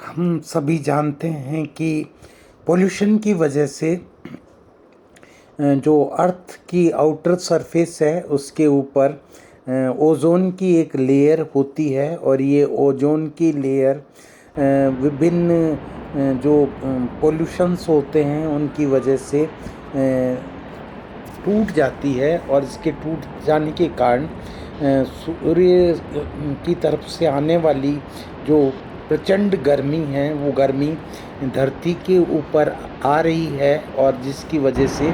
हम सभी जानते हैं कि पोल्यूशन की वजह से जो अर्थ की आउटर सरफेस है उसके ऊपर ओजोन की एक लेयर होती है और ये ओजोन की लेयर विभिन्न जो पोल्यूशंस होते हैं उनकी वजह से टूट जाती है और इसके टूट जाने के कारण सूर्य की तरफ से आने वाली जो प्रचंड गर्मी है वो गर्मी धरती के ऊपर आ रही है और जिसकी वजह से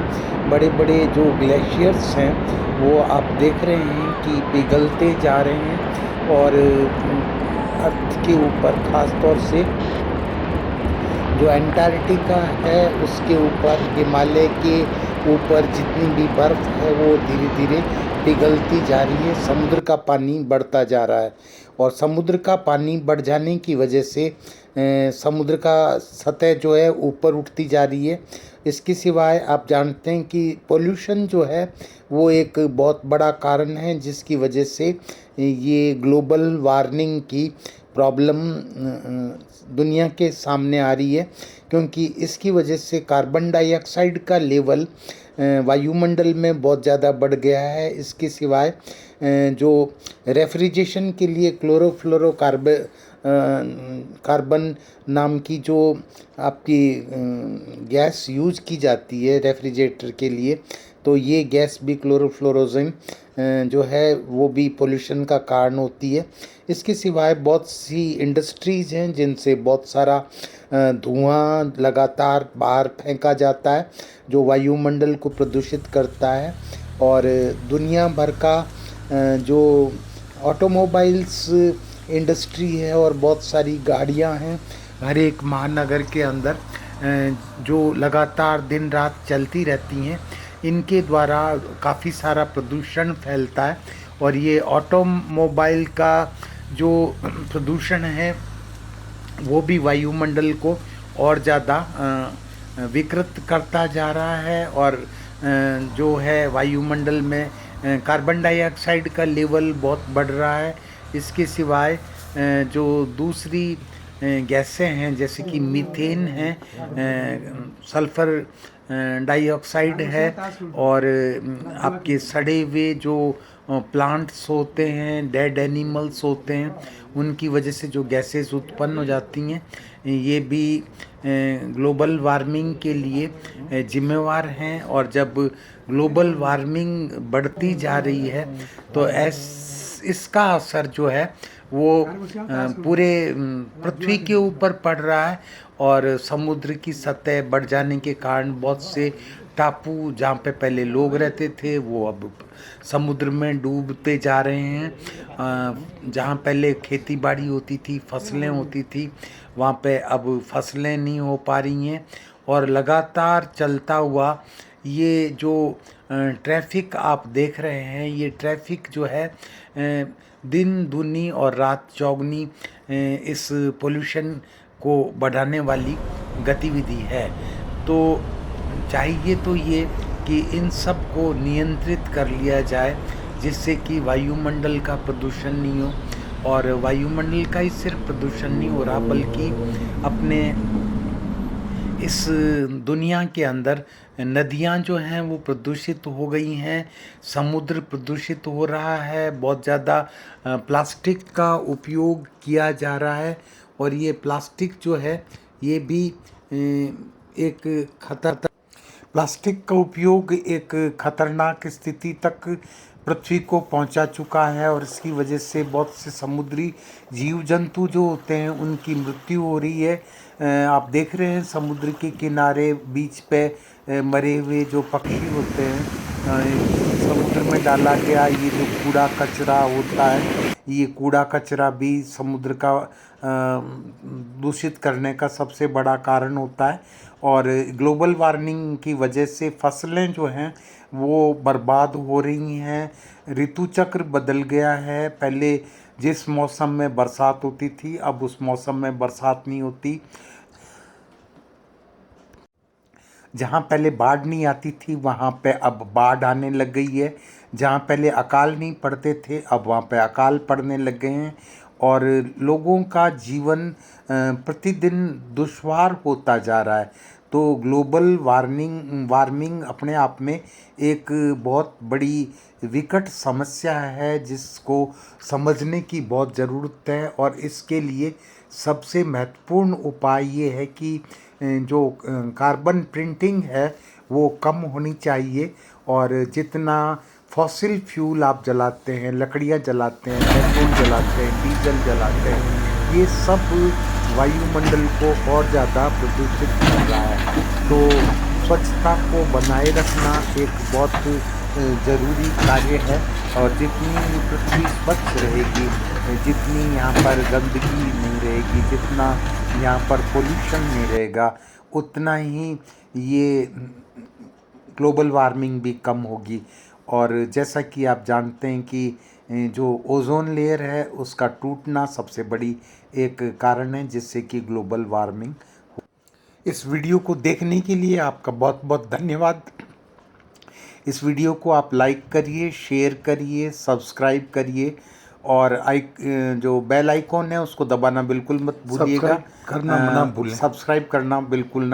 बड़े बड़े जो ग्लेशियर्स हैं वो आप देख रहे हैं कि पिघलते जा रहे हैं और अर्थ के ऊपर ख़ास तौर से जो अंटार्कटिका है उसके ऊपर हिमालय के ऊपर जितनी भी बर्फ़ है वो धीरे धीरे पिघलती जा रही है। समुद्र का पानी बढ़ता जा रहा है और समुद्र का पानी बढ़ जाने की वजह से समुद्र का सतह जो है ऊपर उठती जा रही है। इसके सिवाय आप जानते हैं कि पोल्यूशन जो है वो एक बहुत बड़ा कारण है जिसकी वजह से ये ग्लोबल वार्मिंग की प्रॉब्लम दुनिया के सामने आ रही है, क्योंकि इसकी वजह से कार्बन डाइऑक्साइड का लेवल वायुमंडल में बहुत ज़्यादा बढ़ गया है। इसके सिवाय जो रेफ्रिजरेशन के लिए कार्बन नाम की जो आपकी गैस यूज की जाती है रेफ्रिजरेटर के लिए, तो ये गैस भी क्लोरोफ्लोरोजन जो है वो भी पोल्यूशन का कारण होती है। इसके सिवाय बहुत सी इंडस्ट्रीज़ हैं जिनसे बहुत सारा धुआं लगातार बाहर फेंका जाता है जो वायुमंडल को प्रदूषित करता है। और दुनिया भर का जो ऑटोमोबाइल्स इंडस्ट्री है और बहुत सारी गाड़ियां हैं हर एक महानगर के अंदर जो लगातार दिन रात चलती रहती हैं, इनके द्वारा काफ़ी सारा प्रदूषण फैलता है और ये ऑटोमोबाइल का जो प्रदूषण है वो भी वायुमंडल को और ज़्यादा विकृत करता जा रहा है और जो है वायुमंडल में कार्बन डाइऑक्साइड का लेवल बहुत बढ़ रहा है। इसके सिवाय जो दूसरी गैसें हैं जैसे कि मीथेन है, सल्फ़र डाइऑक्साइड है और आपके सड़े हुए जो प्लांट्स होते हैं, डेड एनिमल्स होते हैं, उनकी वजह से जो गैसेस उत्पन्न हो जाती हैं ये भी ग्लोबल वार्मिंग के लिए जिम्मेवार हैं। और जब ग्लोबल वार्मिंग बढ़ती जा रही है तो इसका असर जो है वो पूरे पृथ्वी के ऊपर पड़ रहा है और समुद्र की सतह बढ़ जाने के कारण बहुत से टापू जहाँ पे पहले लोग रहते थे वो अब समुद्र में डूबते जा रहे हैं। जहाँ पहले खेती बाड़ी होती थी, फसलें होती थी, वहाँ पे अब फसलें नहीं हो पा रही हैं और लगातार चलता हुआ ये जो ट्रैफिक आप देख रहे हैं, ये ट्रैफिक जो है दिन दूनी और रात चौगनी इस पोल्यूशन को बढ़ाने वाली गतिविधि है। तो चाहिए तो ये कि इन सब को नियंत्रित कर लिया जाए जिससे कि वायुमंडल का प्रदूषण नहीं हो और वायुमंडल का ही सिर्फ प्रदूषण नहीं हो रहा बल्कि अपने इस दुनिया के अंदर नदियाँ जो हैं वो प्रदूषित हो गई हैं, समुद्र प्रदूषित हो रहा है, बहुत ज़्यादा प्लास्टिक का उपयोग किया जा रहा है और ये प्लास्टिक जो है ये भी एक प्लास्टिक का उपयोग एक खतरनाक स्थिति तक पृथ्वी को पहुंचा चुका है और इसकी वजह से बहुत से समुद्री जीव जंतु जो होते हैं उनकी मृत्यु हो रही है। आप देख रहे हैं समुद्र के किनारे बीच पे मरे हुए जो पक्षी होते हैं, समुद्र में डाला गया ये जो कूड़ा कचरा होता है, ये कूड़ा कचरा भी समुद्र का दूषित करने का सबसे बड़ा कारण होता है। और ग्लोबल वार्मिंग की वजह से फसलें जो हैं वो बर्बाद हो रही हैं, ऋतु चक्र बदल गया है। पहले जिस मौसम में बरसात होती थी अब उस मौसम में बरसात नहीं होती। जहाँ पहले बाढ़ नहीं आती थी वहाँ पे अब बाढ़ आने लग गई है। जहाँ पहले अकाल नहीं पड़ते थे अब वहाँ पे अकाल पड़ने लग गए हैं और लोगों का जीवन प्रतिदिन दुश्वार होता जा रहा है। तो ग्लोबल वार्मिंग अपने आप में एक बहुत बड़ी विकट समस्या है जिसको समझने की बहुत ज़रूरत है। और इसके लिए सबसे महत्वपूर्ण उपाय ये है कि जो कार्बन प्रिंटिंग है वो कम होनी चाहिए। और जितना फॉसिल फ्यूल आप जलाते हैं, लकड़ियाँ जलाते हैं, पेट्रोल जलाते हैं, डीजल जलाते हैं, ये सब वायुमंडल को और ज़्यादा प्रदूषित कर रहा है। तो स्वच्छता को बनाए रखना एक बहुत ज़रूरी कार्य है। और जितनी पृथ्वी स्वच्छ रहेगी, जितनी यहाँ पर गंदगी नहीं रहेगी, जितना यहाँ पर पोल्यूशन नहीं रहेगा, उतना ही ये ग्लोबल वार्मिंग भी कम होगी। और जैसा कि आप जानते हैं कि जो ओजोन लेयर है उसका टूटना सबसे बड़ी एक कारण है जिससे कि ग्लोबल वार्मिंग। इस वीडियो को देखने के लिए आपका बहुत बहुत धन्यवाद। इस वीडियो को आप लाइक करिए, शेयर करिए, सब्सक्राइब करिए और जो बेल आइकॉन है उसको दबाना बिल्कुल मत भूलिएगा। सब्सक्राइब करना ना भूलें। सब्सक्राइब करना बिल्कुल